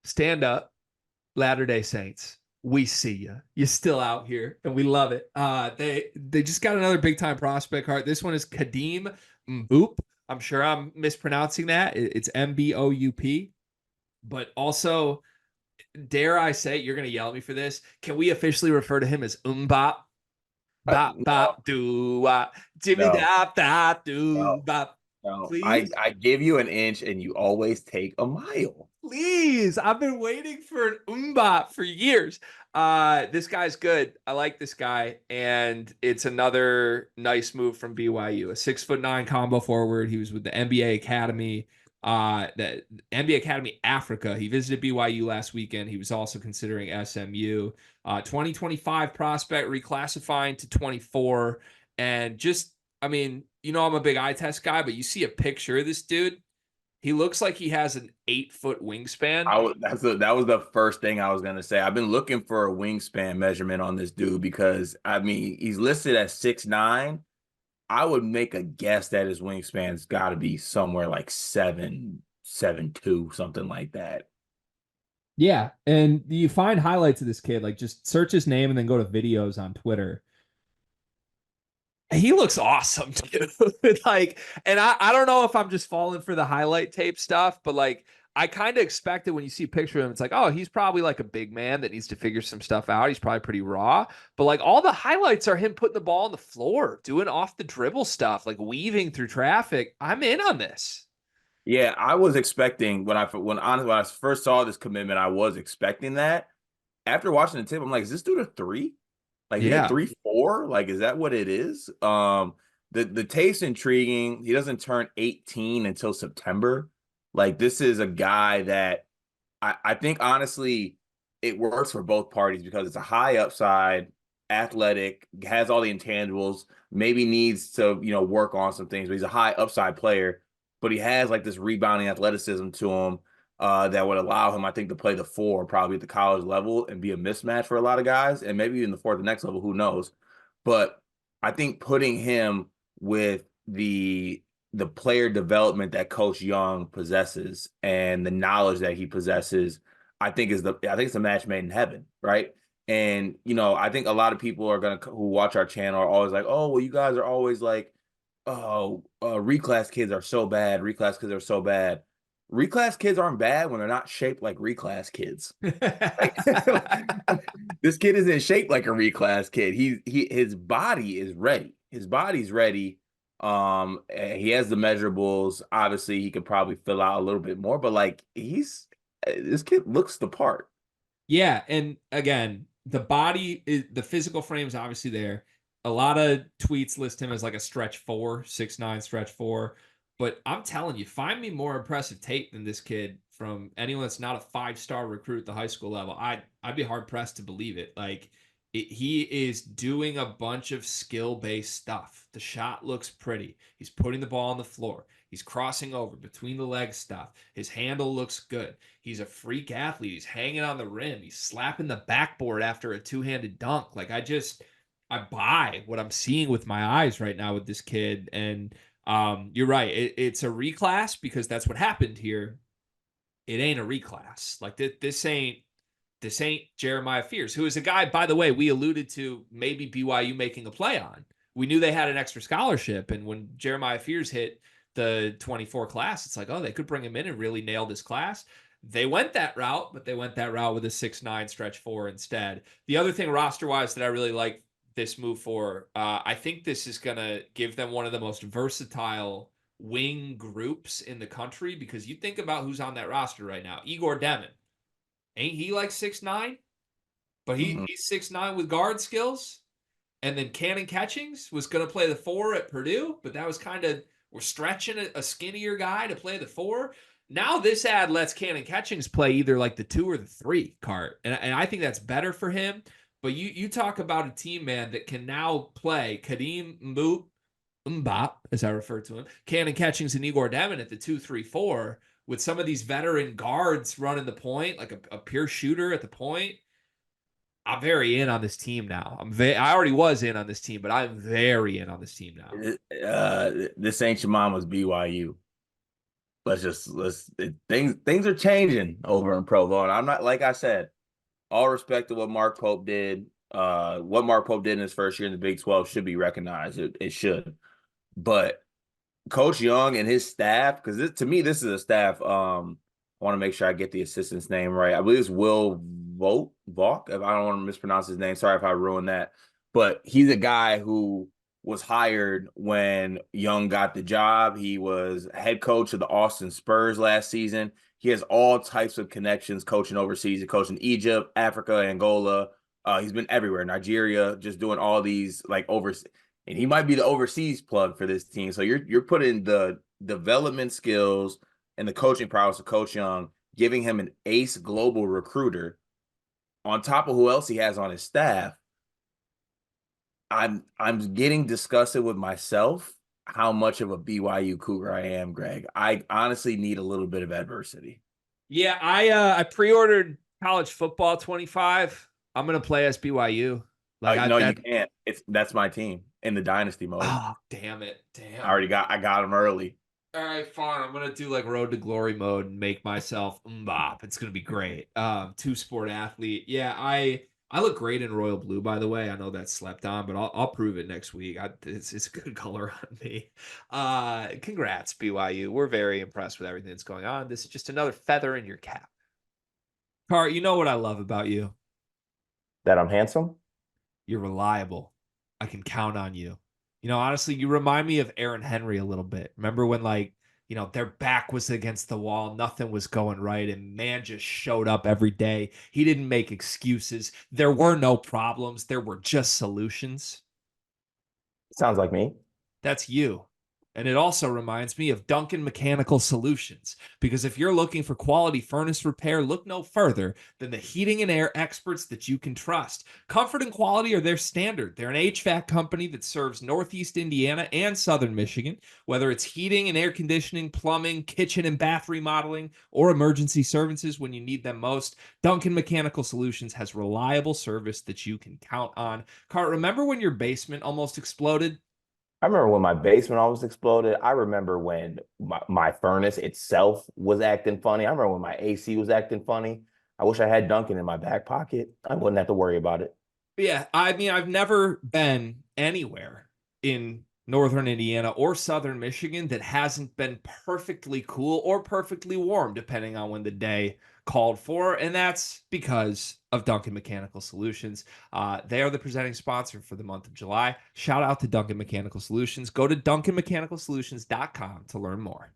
stand up, Latter-day Saints. We see you. You're still out here, and we love it. They just got another big time prospect card. This one is Khadim Mboup. I'm sure I'm mispronouncing that. It's Mboup. But also, dare I say, you're going to yell at me for this. Can we officially refer to him as Mbop? Bop No, bop do Jimmy no, dop dop do no, bop. no. I Please, I give you an inch, and you always take a mile. please. I've been waiting for an umbop for years. This guy's good. I like this guy, and it's another nice move from BYU. A 6'9" combo forward. He was with the NBA Academy. The NBA Academy Africa. He visited BYU last weekend. He was also considering SMU. 2025 prospect reclassifying to 24. And just, I mean, I'm a big eye test guy, but you see a picture of this dude. He looks like he has an 8-foot wingspan. That was the first thing I was gonna say. I've been looking for a wingspan measurement on this dude because I mean he's listed at 6'9". I would make a guess that his wingspan's got to be somewhere like 7'2", something like that. Yeah, and you find highlights of this kid, like just search his name and then go to videos on Twitter. He looks awesome, dude. Like, and I don't know if I'm just falling for the highlight tape stuff, but like I kind of expected when you see a picture of him, it's like, oh, he's probably like a big man that needs to figure some stuff out. He's probably pretty raw. But like all the highlights are him putting the ball on the floor, doing off the dribble stuff, like weaving through traffic. I'm in on this. Yeah, I was expecting when I first saw this commitment, I was expecting that. After watching the tape, I'm like, is this dude a three? Like, is he a Yeah. 3-4? Like, is that what it is? The tape's intriguing. He doesn't turn 18 until September. Like, this is a guy that I think honestly it works for both parties because it's a high upside, athletic, has all the intangibles, maybe needs to, work on some things, but he's a high upside player, but he has like this rebounding athleticism to him that would allow him, I think, to play the four probably at the college level and be a mismatch for a lot of guys, and maybe even the four at the next level, who knows? But I think putting him with the player development that Coach Young possesses and the knowledge that he possesses, I think it's a match made in heaven, right? And I think a lot of people who watch our channel are always like, oh, well, you guys are always like, oh, reclass kids are so bad. Reclass kids are so bad. Reclass kids aren't bad when they're not shaped like reclass kids. Right? This kid isn't shaped like a reclass kid. His body is ready. His body's ready. He has the measurables. Obviously, he could probably fill out a little bit more, but like this kid looks the part. Yeah, and again, the physical frame is obviously there. A lot of tweets list him as like a stretch 4, 6'9" stretch 4. But I'm telling you, find me more impressive tape than this kid from anyone that's not a 5-star recruit at the high school level. I'd be hard pressed to believe it. Like he is doing a bunch of skill-based stuff. The shot looks pretty. He's putting the ball on the floor. He's crossing over between the legs stuff. His handle looks good. He's a freak athlete. He's hanging on the rim. He's slapping the backboard after a two-handed dunk. Like I buy what I'm seeing with my eyes right now with this kid. And you're right. It's a reclass because that's what happened here. It ain't a reclass. Like this ain't Jeremiah Fears, who is a guy, by the way, we alluded to maybe BYU making a play on. We knew they had an extra scholarship, and when Jeremiah Fears hit the 24 class, it's like, oh, they could bring him in and really nail this class. They went that route, but they went that route with a 6'9" stretch 4 instead. The other thing roster-wise that I really like this move for, I think this is going to give them one of the most versatile wing groups in the country, because you think about who's on that roster right now. Igor Demon. Ain't he like 6'9"? But Mhm. he's 6'9" with guard skills. And then Cannon Catchings was going to play the 4 at Purdue, but that was kind of, we're stretching a skinnier guy to play the 4. Now this ad lets Cannon Catchings play either like the 2 or the 3 cart. And I think that's better for him. But you talk about a team, man, that can now play Khadim Mboup, as I refer to him, Cannon Catchings and Igor Demon at the 2-3-4 with some of these veteran guards running the point, like a pure shooter at the point. I'm very in on this team now. I already was in on this team, but I'm very in on this team now. This ain't your mama's BYU. Things are changing over in Provo. And I'm not, like I said, all respect to what Mark Pope did. What Mark Pope did in his first year in the Big 12 should be recognized. It should. But Coach Young and his staff, because to me, this is a staff. I want to make sure I get the assistant's name right. I believe it's Will Volk. If I don't want to mispronounce his name, sorry if I ruined that. But he's a guy who was hired when Young got the job. He was head coach of the Austin Spurs last season. He has all types of connections coaching overseas. He coached in Egypt, Africa, Angola. He's been everywhere, Nigeria, just doing all these like overseas. And he might be the overseas plug for this team. So you're putting the development skills and the coaching prowess of Coach Young, giving him an ace global recruiter on top of who else he has on his staff. I'm getting disgusted with myself how much of a BYU Cougar I am, Greg. I honestly need a little bit of adversity. Yeah, I pre-ordered college football 25. I'm gonna play as BYU. No, you can't. That's my team in the dynasty mode. Oh, damn it. Damn. I got them early. All right, fine. I'm gonna do like Road to Glory mode and make myself Mboup. It's gonna be great. Two-sport athlete. Yeah, I look great in royal blue, by the way. I know that's slept on, but I'll prove it next week. It's a good color on me. Congrats, BYU. We're very impressed with everything that's going on. This is just another feather in your cap. Car, you know what I love about you? That I'm handsome? You're reliable. I can count on you. Honestly, you remind me of Aaron Henry a little bit. Remember when their back was against the wall, nothing was going right, and man just showed up every day. He didn't make excuses. There were no problems. There were just solutions. Sounds like me. That's you. And it also reminds me of Duncan Mechanical Solutions, because if you're looking for quality furnace repair, look no further than the heating and air experts that you can trust. Comfort and quality are their standard. They're an HVAC company that serves Northeast Indiana and Southern Michigan, whether it's heating and air conditioning, plumbing, kitchen and bath remodeling, or emergency services when you need them most. Duncan Mechanical Solutions has reliable service that you can count on. Cart, remember when your basement almost exploded? I remember when my basement almost exploded. I remember when my furnace itself was acting funny. I remember when my AC was acting funny. I wish I had Duncan in my back pocket. I wouldn't have to worry about it. Yeah, I mean, I've never been anywhere in northern Indiana or southern Michigan that hasn't been perfectly cool or perfectly warm, depending on when the day called for. And that's because of Duncan Mechanical Solutions. They are the presenting sponsor for the month of July. Shout out to Duncan Mechanical Solutions. Go to duncanmechanicalsolutions.com to learn more.